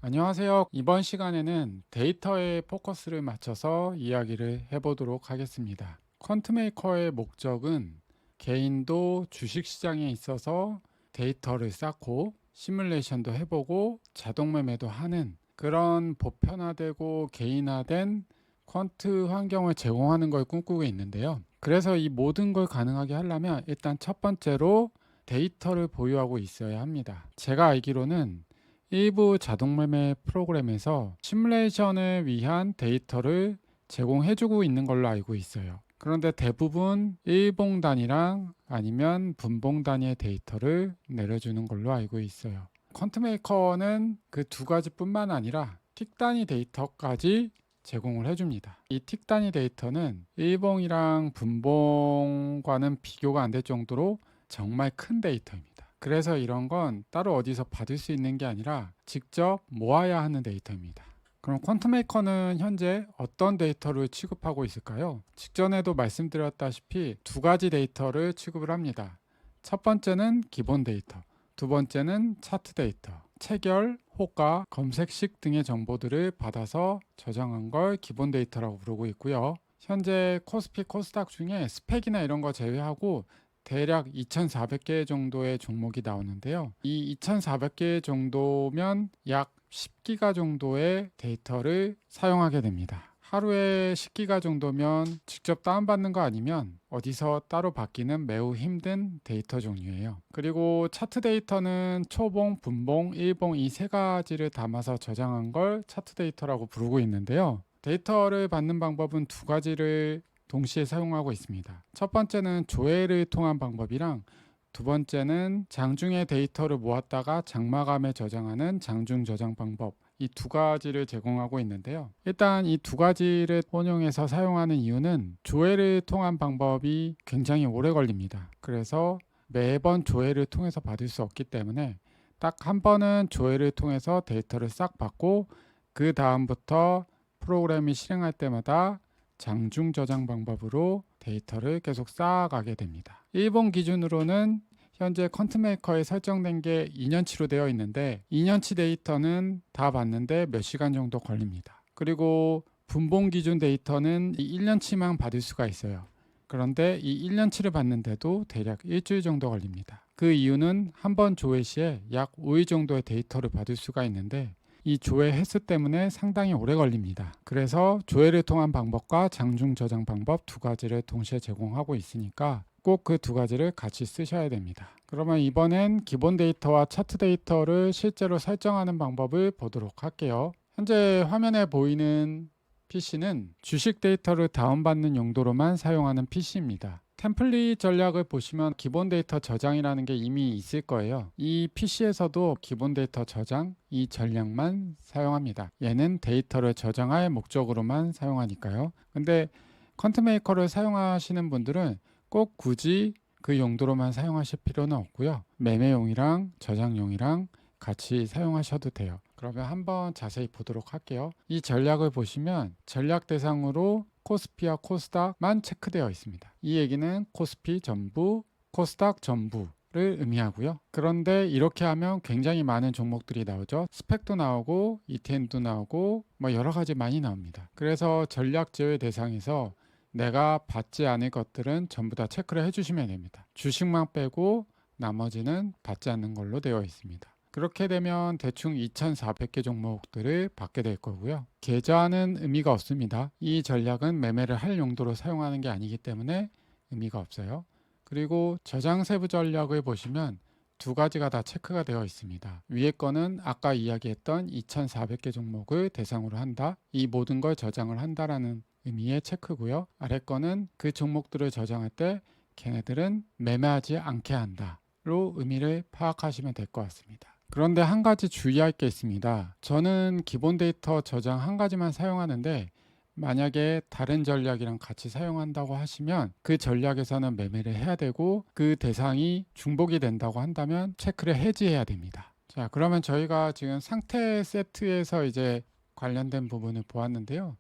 안녕하세요. 이번 시간에는 데이터에 포커스를 맞춰서 이야기를 해보도록 하겠습니다. 퀀트메이커의 목적은 개인도 주식시장에 있어서 데이터를 쌓고 시뮬레이션도 해보고 자동 매매도 하는 그런 보편화되고 개인화된 퀀트 환경을 제공하는 걸 꿈꾸고 있는데요. 그래서 이 모든 걸 가능하게 하려면 일단 첫 번째로 데이터를 보유하고 있어야 합니다. 제가 알기로는 일부 자동매매 프로그램에서 시뮬레이션을 위한 데이터를 제공해주고 있는 걸로 알고 있어요. 그런데 대부분 일봉 단위랑 아니면 분봉 단위의 데이터를 내려주는 걸로 알고 있어요. 퀀트메이커는 그 두 가지뿐만 아니라 틱 단위 데이터까지 제공을 해줍니다. 이 틱 단위 데이터는 일봉이랑 분봉과는 비교가 안 될 정도로 정말 큰 데이터입니다. 그래서 이런 건 따로 어디서 받을 수 있는 게 아니라 직접 모아야 하는 데이터입니다. 그럼 퀀트메이커는 현재 어떤 데이터를 취급하고 있을까요? 직전에도 말씀드렸다시피 두 가지 데이터를 취급을 합니다. 첫 번째는 기본 데이터, 두 번째는 차트 데이터, 체결, 호가, 검색식 등의 정보들을 받아서 저장한 걸 기본 데이터라고 부르고 있고요. 현재 코스피, 코스닥 중에 스펙이나 이런 거 제외하고 대략 2,400개 정도의 종목이 나오는데요. 이 2,400개 정도면 약 10기가 정도의 데이터를 사용하게 됩니다. 하루에 10기가 정도면 직접 다운받는 거 아니면 어디서 따로 받기는 매우 힘든 데이터 종류예요. 그리고 차트 데이터는 초봉, 분봉, 일봉 이 세 가지를 담아서 저장한 걸 차트 데이터라고 부르고 있는데요. 데이터를 받는 방법은 두 가지를 동시에 사용하고 있습니다. 첫 번째는 조회를 통한 방법이랑 두 번째는 장중에 데이터를 모았다가 장마감에 저장하는 장중 저장 방법, 이 두 가지를 제공하고 있는데요. 일단 이 두 가지를 혼용해서 사용하는 이유는 조회를 통한 방법이 굉장히 오래 걸립니다. 그래서 매번 조회를 통해서 받을 수 없기 때문에 딱 한 번은 조회를 통해서 데이터를 싹 받고 그 다음부터 프로그램이 실행할 때마다 장중 저장 방법으로 데이터를 계속 쌓아가게 됩니다. 일본 기준으로는 현재 퀀트메이커에 설정된 게 2년치로 되어 있는데 2년치 데이터는 다 받는데 몇 시간 정도 걸립니다. 그리고 분봉 기준 데이터는 1년치만 받을 수가 있어요. 그런데 이 1년치를 받는데도 대략 일주일 정도 걸립니다. 그 이유는 한 번 조회 시에 약 5일 정도의 데이터를 받을 수가 있는데 이 조회 횟수 때문에 상당히 오래 걸립니다. 그래서 조회를 통한 방법과 장중 저장 방법 두 가지를 동시에 제공하고 있으니까 꼭 그 두 가지를 같이 쓰셔야 됩니다. 그러면 이번엔 기본 데이터와 차트 데이터를 실제로 설정하는 방법을 보도록 할게요. 현재 화면에 보이는 PC는 주식 데이터를 다운받는 용도로만 사용하는 PC입니다. 템플릿 전략을 보시면 기본 데이터 저장이라는 게 이미 있을 거예요. 이 PC에서도 기본 데이터 저장 이 전략만 사용합니다. 얘는 데이터를 저장할 목적으로만 사용하니까요. 근데 퀀트메이커를 사용하시는 분들은 꼭 굳이 그 용도로만 사용하실 필요는 없고요. 매매용이랑 저장용이랑 같이 사용하셔도 돼요. 그러면 한번 자세히 보도록 할게요. 이 전략을 보시면 전략 대상으로 코스피와 코스닥만 체크되어 있습니다. 이 얘기는 코스피 전부, 코스닥 전부를 의미하고요. 그런데 이렇게 하면 굉장히 많은 종목들이 나오죠. 스펙도 나오고 ETN도 나오고 뭐 여러 가지 많이 나옵니다. 그래서 전략 제외 대상에서 내가 받지 않을 것들은 전부 다 체크를 해주시면 됩니다. 주식만 빼고 나머지는 받지 않는 걸로 되어 있습니다. 그렇게 되면 대충 2,400개 종목들을 받게 될 거고요. 계좌는 의미가 없습니다. 이 전략은 매매를 할 용도로 사용하는 게 아니기 때문에 의미가 없어요. 그리고 저장 세부 전략을 보시면 두 가지가 다 체크가 되어 있습니다. 위에 거는 아까 이야기했던 2,400개 종목을 대상으로 한다. 이 모든 걸 저장을 한다라는 의미의 체크고요. 아래 거는 그 종목들을 저장할 때 걔네들은 매매하지 않게 한다로 의미를 파악하시면 될 것 같습니다. 그런데 한 가지 주의할 게 있습니다. 저는 기본 데이터 저장 한 가지만 사용하는데 만약에 다른 전략이랑 같이 사용한다고 하시면 그 전략에서는 매매를 해야 되고 그 대상이 중복이 된다고 한다면 체크를 해지해야 됩니다. 자, 그러면 저희가 지금 상태 세트에서 이제 관련된 부분을 보았는데요.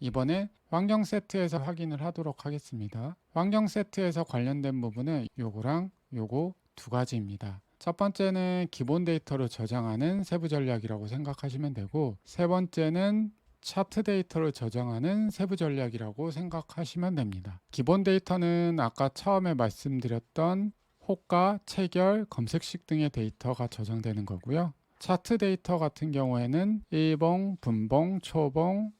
이번에 환경 세트에서 확인을 하도록 하겠습니다. 환경 세트에서 관련된 부분은 요거랑 요거 두 가지입니다. 첫 번째는 기본 데이터를 저장하는 세부 전략이라고 생각하시면 되고, 세 번째는 차트 데이터를 저장하는 세부 전략이라고 생각하시면 됩니다. 기본 데이터는 아까 처음에 말씀드렸던 호가, 체결, 검색식 등의 데이터가 저장되는 거고요. 차트 데이터 같은 경우에는 일봉, 분봉, 초봉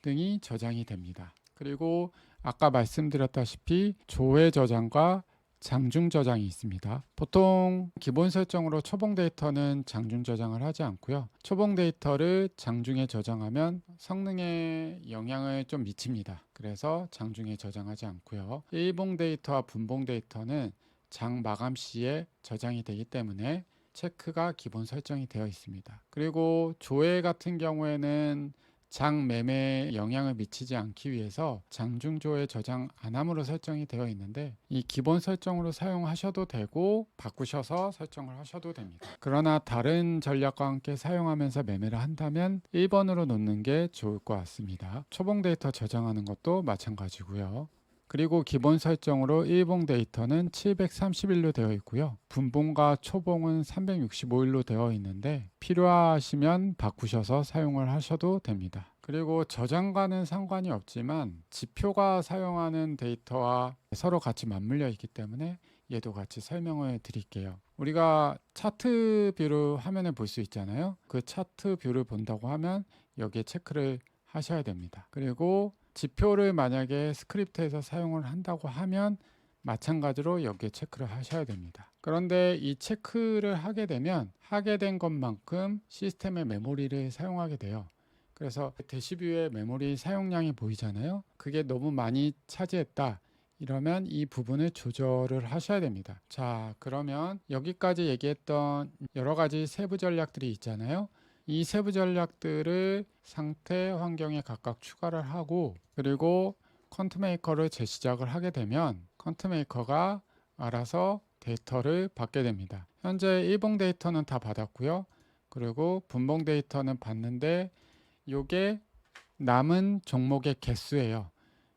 등이 저장이 됩니다. 그리고 아까 말씀드렸다시피 조회 저장과 장중 저장이 있습니다. 보통 기본 설정으로 초봉 데이터는 장중 저장을 하지 않고요. 초봉 데이터를 장중에 저장하면 성능에 영향을 좀 미칩니다. 그래서 장중에 저장하지 않고요. 일봉 데이터와 분봉 데이터는 장 마감 시에 저장이 되기 때문에 체크가 기본 설정이 되어 있습니다. 그리고 조회 같은 경우에는 장 매매에 영향을 미치지 않기 위해서 장중조회 저장 안함으로 설정이 되어 있는데, 이 기본 설정으로 사용하셔도 되고 바꾸셔서 설정을 하셔도 됩니다. 그러나 다른 전략과 함께 사용하면서 매매를 한다면 1번으로 놓는 게 좋을 것 같습니다. 초봉 데이터 저장하는 것도 마찬가지고요. 그리고 기본 설정으로 일봉 데이터는 730일로 되어 있고요. 분봉과 초봉은 365일로 되어 있는데 필요하시면 바꾸셔서 사용을 하셔도 됩니다. 그리고 저장과는 상관이 없지만 지표가 사용하는 데이터와 서로 같이 맞물려 있기 때문에 얘도 같이 설명을 드릴게요. 우리가 차트 뷰를 화면에 볼 수 있잖아요. 그 차트 뷰를 본다고 하면 여기에 체크를 하셔야 됩니다. 그리고 지표를 만약에 스크립트에서 사용을 한다고 하면 마찬가지로 여기에 체크를 하셔야 됩니다. 그런데 이 체크를 하게 되면 하게 된 것만큼 시스템의 메모리를 사용하게 돼요. 그래서 대시뷰의 메모리 사용량이 보이잖아요. 그게 너무 많이 차지했다. 이러면 이 부분을 조절을 하셔야 됩니다. 자, 그러면 여기까지 얘기했던 여러 가지 세부 전략들이 있잖아요. 이 세부 전략들을 상태 환경에 각각 추가를 하고, 그리고 퀀트메이커를 재시작을 하게 되면 퀀트메이커가 알아서 데이터를 받게 됩니다. 현재 일봉 데이터는 다 받았고요. 그리고 분봉 데이터는 받는데 이게 남은 종목의 개수예요.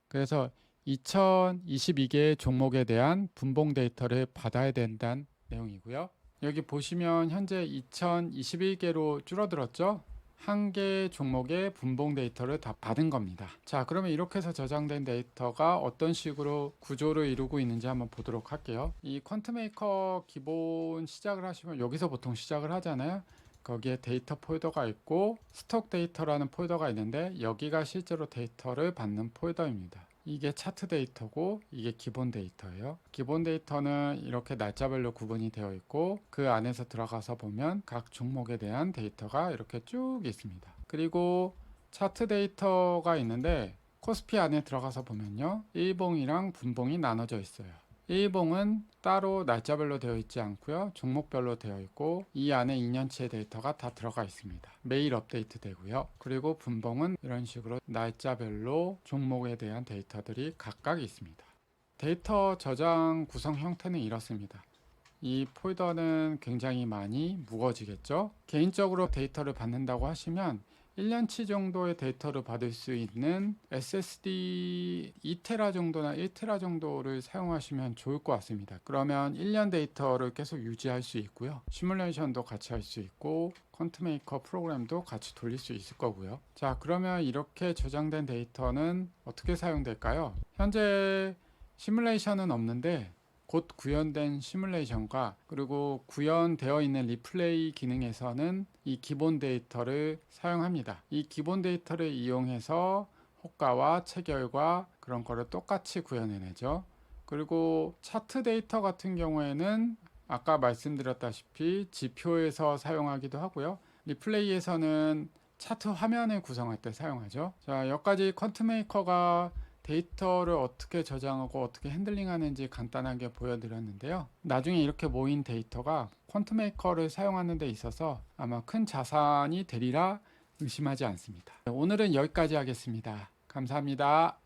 그래서 2022개의 종목에 대한 분봉 데이터를 받아야 된다는 내용이고요. 여기 보시면 현재 2021개로 줄어들었죠. 한 개 종목의 분봉 데이터를 다 받은 겁니다. 자, 그러면 이렇게 해서 저장된 데이터가 어떤 식으로 구조를 이루고 있는지 한번 보도록 할게요. 이 퀀트메이커 기본 시작을 하시면 여기서 보통 시작을 하잖아요. 거기에 데이터 폴더가 있고 스톡 데이터라는 폴더가 있는데 여기가 실제로 데이터를 받는 폴더입니다. 이게 차트 데이터고 이게 기본 데이터예요. 기본 데이터는 이렇게 날짜별로 구분이 되어 있고 그 안에서 들어가서 보면 각 종목에 대한 데이터가 이렇게 쭉 있습니다. 그리고 차트 데이터가 있는데 코스피 안에 들어가서 보면요, 일봉이랑 분봉이 나눠져 있어요. 일봉은 따로 날짜별로 되어 있지 않고요, 종목별로 되어 있고 이 안에 2년치의 데이터가 다 들어가 있습니다. 매일 업데이트 되고요. 그리고 분봉은 이런 식으로 날짜별로 종목에 대한 데이터들이 각각 있습니다. 데이터 저장 구성 형태는 이렇습니다. 이 폴더는 굉장히 많이 무거워지겠죠. 개인적으로 데이터를 받는다고 하시면 1년치 정도의 데이터를 받을 수 있는 SSD 2테라 정도나 1테라 정도를 사용하시면 좋을 것 같습니다. 그러면 1년 데이터를 계속 유지할 수 있고요. 시뮬레이션도 같이 할 수 있고 퀀트메이커 프로그램도 같이 돌릴 수 있을 거고요. 자, 그러면 이렇게 저장된 데이터는 어떻게 사용될까요? 현재 시뮬레이션은 없는데 곧 구현된 시뮬레이션과 그리고 구현되어 있는 리플레이 기능에서는 이 기본 데이터를 사용합니다. 이 기본 데이터를 이용해서 호가와 체결과 그런 거를 똑같이 구현해내죠. 그리고 차트 데이터 같은 경우에는 아까 말씀드렸다시피 지표에서 사용하기도 하고요. 리플레이에서는 차트 화면을 구성할 때 사용하죠. 자, 여기까지 퀀트메이커가 데이터를 어떻게 저장하고 어떻게 핸들링하는지 간단하게 보여드렸는데요. 나중에 이렇게 모인 데이터가 퀀트메이커를 사용하는 데 있어서 아마 큰 자산이 되리라 의심하지 않습니다. 오늘은 여기까지 하겠습니다. 감사합니다.